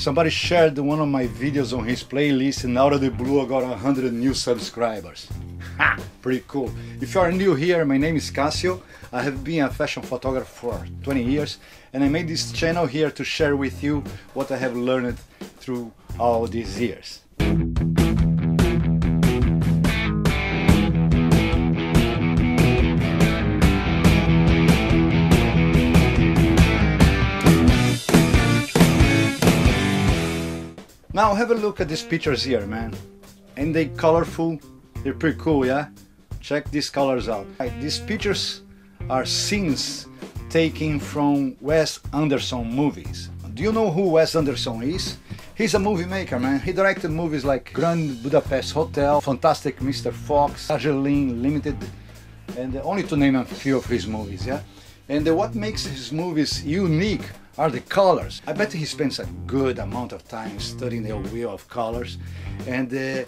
Somebody shared one of my videos on his playlist and out of the blue I got 100 new subscribers. Ha! Pretty cool. If you are new here, my name is Cassio. I have been a fashion photographer for 20 years and I made this channel here to share with you what I have learned through all these years. Now have a look at these pictures here, man. Ain't they colorful? They're pretty cool, yeah? Check these colors out. These pictures are scenes taken from Wes Anderson movies. Do you know who Wes Anderson is? He's a movie maker, man. He directed movies like Grand Budapest Hotel, Fantastic Mr. Fox, Darjeeling Limited, and only to name a few of his movies, yeah? And what makes his movies unique are the colors. I bet he spends a good amount of time studying the wheel of colors and the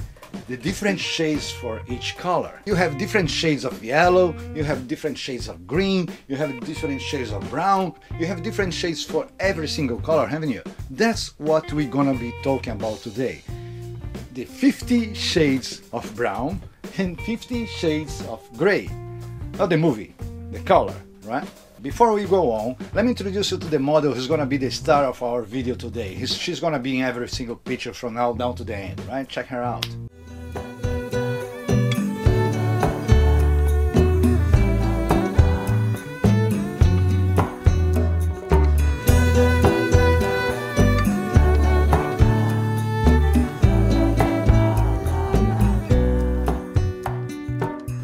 different shades for each color. You have different shades of yellow, you have different shades of green, you have different shades of brown, you have different shades for every single color, haven't you? That's what we're gonna be talking about today. The 50 shades of brown and 50 shades of gray. Not the movie, the color, right? Before we go on, let me introduce you to the model who's gonna be the star of our video today. She's gonna be in every single picture from now down to the end, right? Check her out.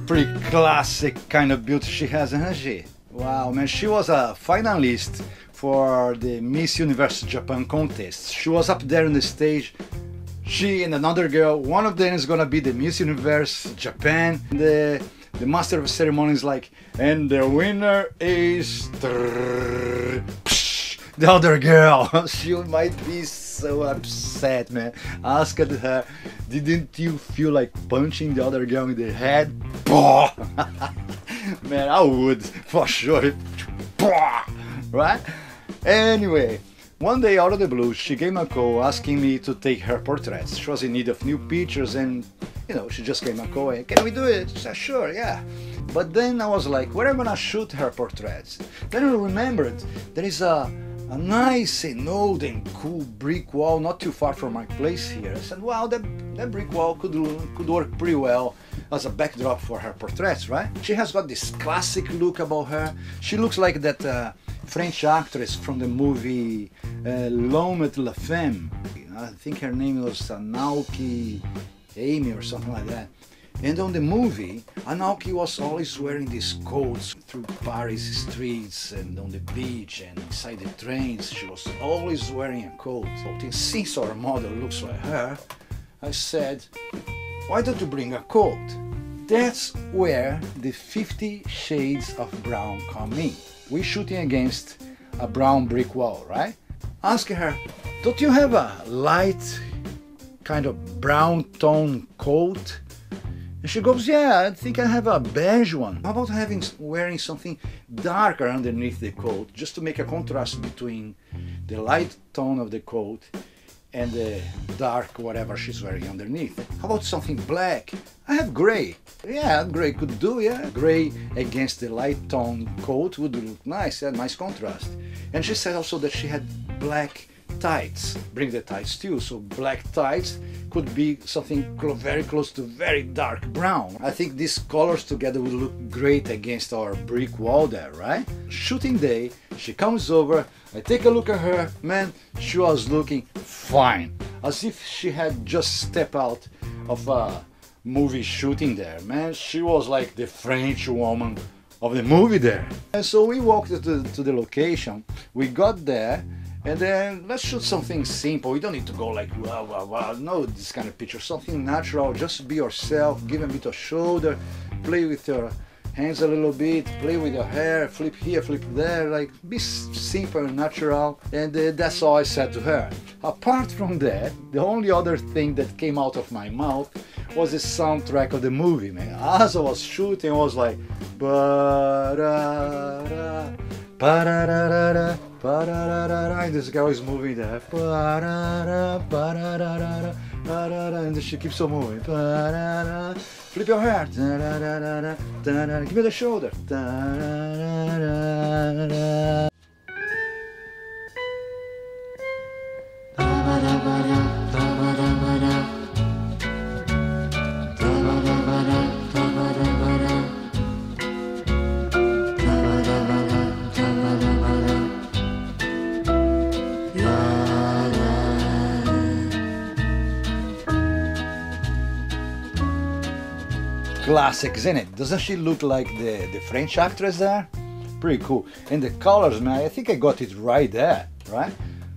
Pretty classic kind of beauty she has, hasn't she? Wow, man, she was a finalist for the Miss Universe Japan contest. She was up there on the stage. She and another girl, one of them is gonna be the Miss Universe Japan. The master of ceremony is like, and the winner is the other girl. She might be so upset, man. Ask her, didn't you feel like punching the other girl in the head? Man, I would, for sure. Right? Anyway, one day out of the blue, she gave me a call asking me to take her portraits. She was in need of new pictures and, you know, she just gave me a call and, can we do it? I said, sure, yeah. But then I was like, where am I gonna shoot her portraits? Then I remembered there is a nice and old and cool brick wall not too far from my place here. I said, wow, that brick wall could work pretty well as a backdrop for her portraits, right? She has got this classic look about her. She looks like that French actress from the movie L'Homme et la Femme. I think her name was Naoki Amy or something like that. And on the movie, Naoki was always wearing these coats through Paris streets and on the beach and inside the trains. She was always wearing a coat. So since our model looks like her, I said, why don't you bring a coat? That's where the 50 shades of brown come in. We're shooting against a brown brick wall, right? Ask her, don't you have a light kind of brown tone coat? And she goes, yeah, I think I have a beige one. How about wearing something darker underneath the coat, just to make a contrast between the light tone of the coat and the dark whatever she's wearing underneath. How about something black? I have gray. Yeah, gray could do, yeah. Gray against the light tone coat would look nice, yeah, nice contrast. And she said also that she had black tights. Bring the tights too, so black tights could be something very close to very dark brown. I think these colors together would look great against our brick wall there, right? Shooting day, she comes over, I take a look at her, man, she was looking fine. As if she had just stepped out of a movie shooting there, man. She was like the French woman of the movie there. And so we walked to the location, we got there, and then let's shoot something simple. You don't need to go like wow, wow, wow. No, this kind of picture. Something natural. Just be yourself. Give a bit of shoulder. Play with your hands a little bit. Play with your hair. Flip here, flip there. Like be simple and natural. And that's all I said to her. Apart from that, the only other thing that came out of my mouth was the soundtrack of the movie, man. As I was shooting, I was like, ba-da-da, Pa-da-da-da-da, pa-da-da-da-da, and this girl is moving there. Pa-da-da, pa-da-da-da-da, pa-da-da, and she keeps on moving. Pa-da-da, flip your hair. Da-da-da-da-da, da-da, give me the shoulder. Da-da-da-da-da. Classic, isn't it? Doesn't she look like the French actress there? Pretty cool. And the colors, man, I think I got it right there, right?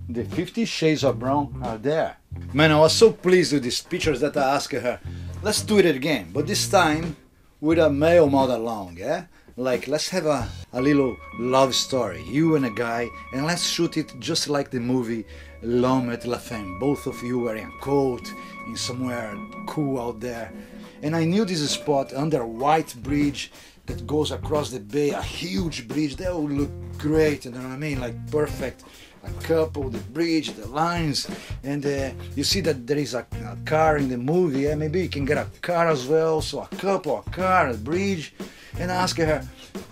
The 50 Shades of Brown are there. Man, I was so pleased with these pictures that I asked her, let's do it again, but this time with a male model along, yeah? Like, let's have a little love story, you and a guy, and let's shoot it just like the movie L'Homme et la Femme, both of you wearing a coat in somewhere cool out there. And I knew this spot under a white bridge that goes across the bay, a huge bridge. That would look great, you know what I mean? Like perfect. A couple, the bridge, the lines, and you see that there is a car in the movie. Yeah? Maybe you can get a car as well. So a couple, a car, a bridge. And I asked her,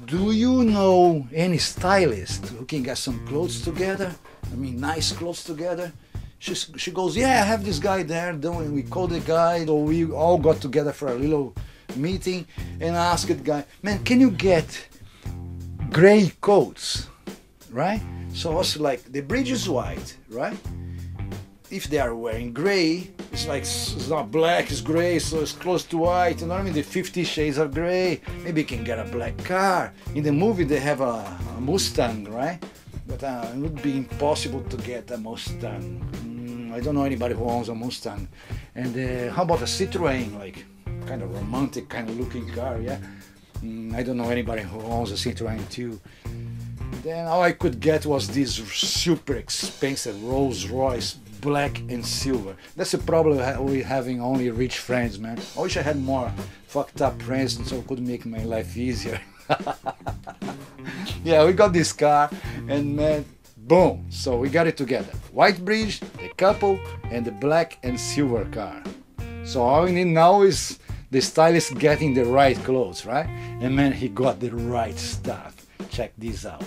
do you know any stylist who can get some clothes together? I mean, nice clothes together. She goes, yeah, I have this guy there. Then we called the guy, so we all got together for a little meeting, and I asked the guy, man, can you get gray coats, right? So I was like, the bridge is white, right? If they are wearing gray, it's like, it's not black, it's gray, so it's close to white, you know what I mean? The 50 Shades of Gray, maybe you can get a black car. In the movie they have a Mustang, right? But it would be impossible to get a Mustang. I don't know anybody who owns a Mustang. And how about a Citroën, like kind of romantic kind of looking car, yeah? I don't know anybody who owns a Citroën too. Then all I could get was this super expensive Rolls Royce, black and silver. That's the problem with having only rich friends, man. I wish I had more fucked up friends so it could make my life easier. Yeah, we got this car and man, boom, so we got it together. White bridge, the couple, and the black and silver car. So all we need now is the stylist getting the right clothes, right? And man, he got the right stuff. Check this out.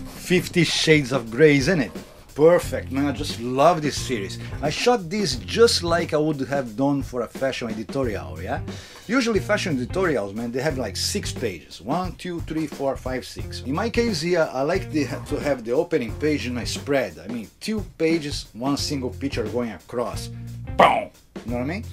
"50 Shades of Grey," isn't it? Perfect, man. I just love this series. I shot this just like I would have done for a fashion editorial, yeah? Usually fashion editorials, man, they have like 6 pages. 1, 2, 3, 4, 5, 6. In my case here, I like to have the opening page in a spread. I mean, 2 pages, 1 single picture going across. Boom! You know what I mean?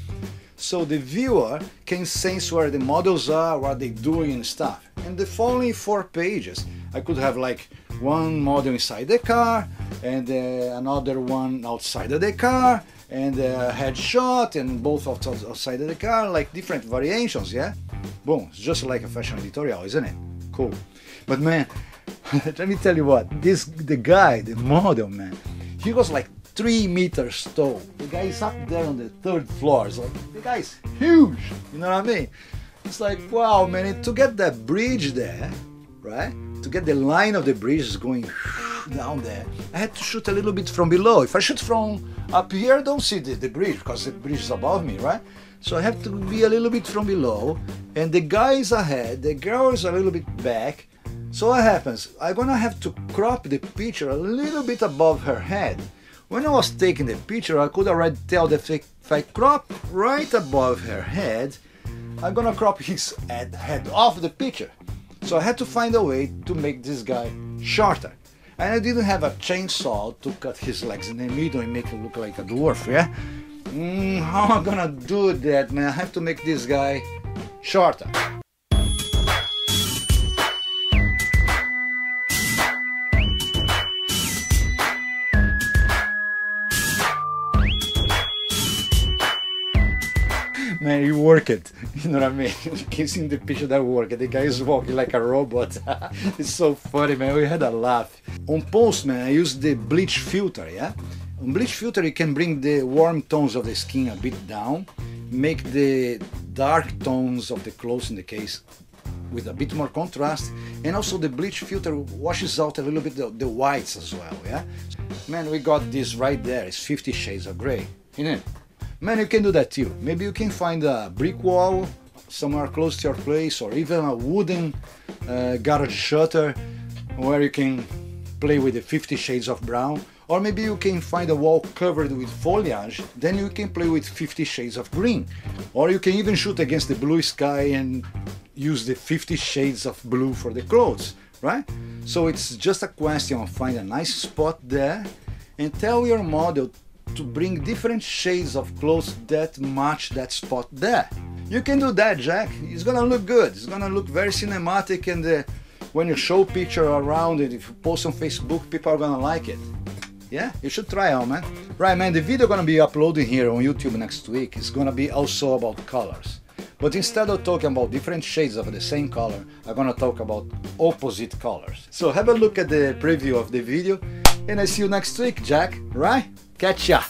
So the viewer can sense where the models are, what they're doing and stuff. And the following 4 pages, I could have like one model inside the car, and another one outside of the car, and a headshot, and both outside of the car, like different variations, yeah? Boom, it's just like a fashion editorial, isn't it? Cool. But man, let me tell you what, the guy, the model, man, he was like 3 meters tall. The guy is up there on the 3rd floor. So the guy is huge, you know what I mean? It's like, wow, man, to get that bridge there, right? To get the line of the bridge going down there, I had to shoot a little bit from below. If I shoot from up here, I don't see the bridge because the bridge is above me, right? So I have to be a little bit from below, and the guy is ahead, the girl is a little bit back. So what happens? I'm gonna have to crop the picture a little bit above her head. When I was taking the picture, I could already tell that if I crop right above her head, I'm gonna crop his head off the picture. So I had to find a way to make this guy shorter. And I didn't have a chainsaw to cut his legs in the middle and make him look like a dwarf, yeah? How am I gonna do that, man? I have to make this guy shorter. work it. You know what I mean? You can see in the picture that work it. The guy is walking like a robot. It's so funny, man. We had a laugh. On post, man, I used the bleach filter, yeah? On bleach filter, you can bring the warm tones of the skin a bit down, make the dark tones of the clothes in the case with a bit more contrast, and also the bleach filter washes out a little bit the whites as well, yeah? Man, we got this right there. It's 50 Shades of Grey, isn't it? Man, you can do that too. Maybe you can find a brick wall somewhere close to your place, or even a wooden garage shutter where you can play with the 50 Shades of Brown. Or maybe you can find a wall covered with foliage, then you can play with 50 Shades of Green. Or you can even shoot against the blue sky and use the 50 Shades of Blue for the clothes, right? So it's just a question of find a nice spot there and tell your model to bring different shades of clothes that match that spot there. You can do that, Jack. It's gonna look good. It's gonna look very cinematic, and when you show picture around it, if you post on Facebook, people are gonna like it. Yeah, you should try out, man. Right, man, the video gonna be uploading here on YouTube next week. It's gonna be also about colors. But instead of talking about different shades of the same color, I'm gonna talk about opposite colors. So have a look at the preview of the video, and I see you next week, Jack, right? Catch ya!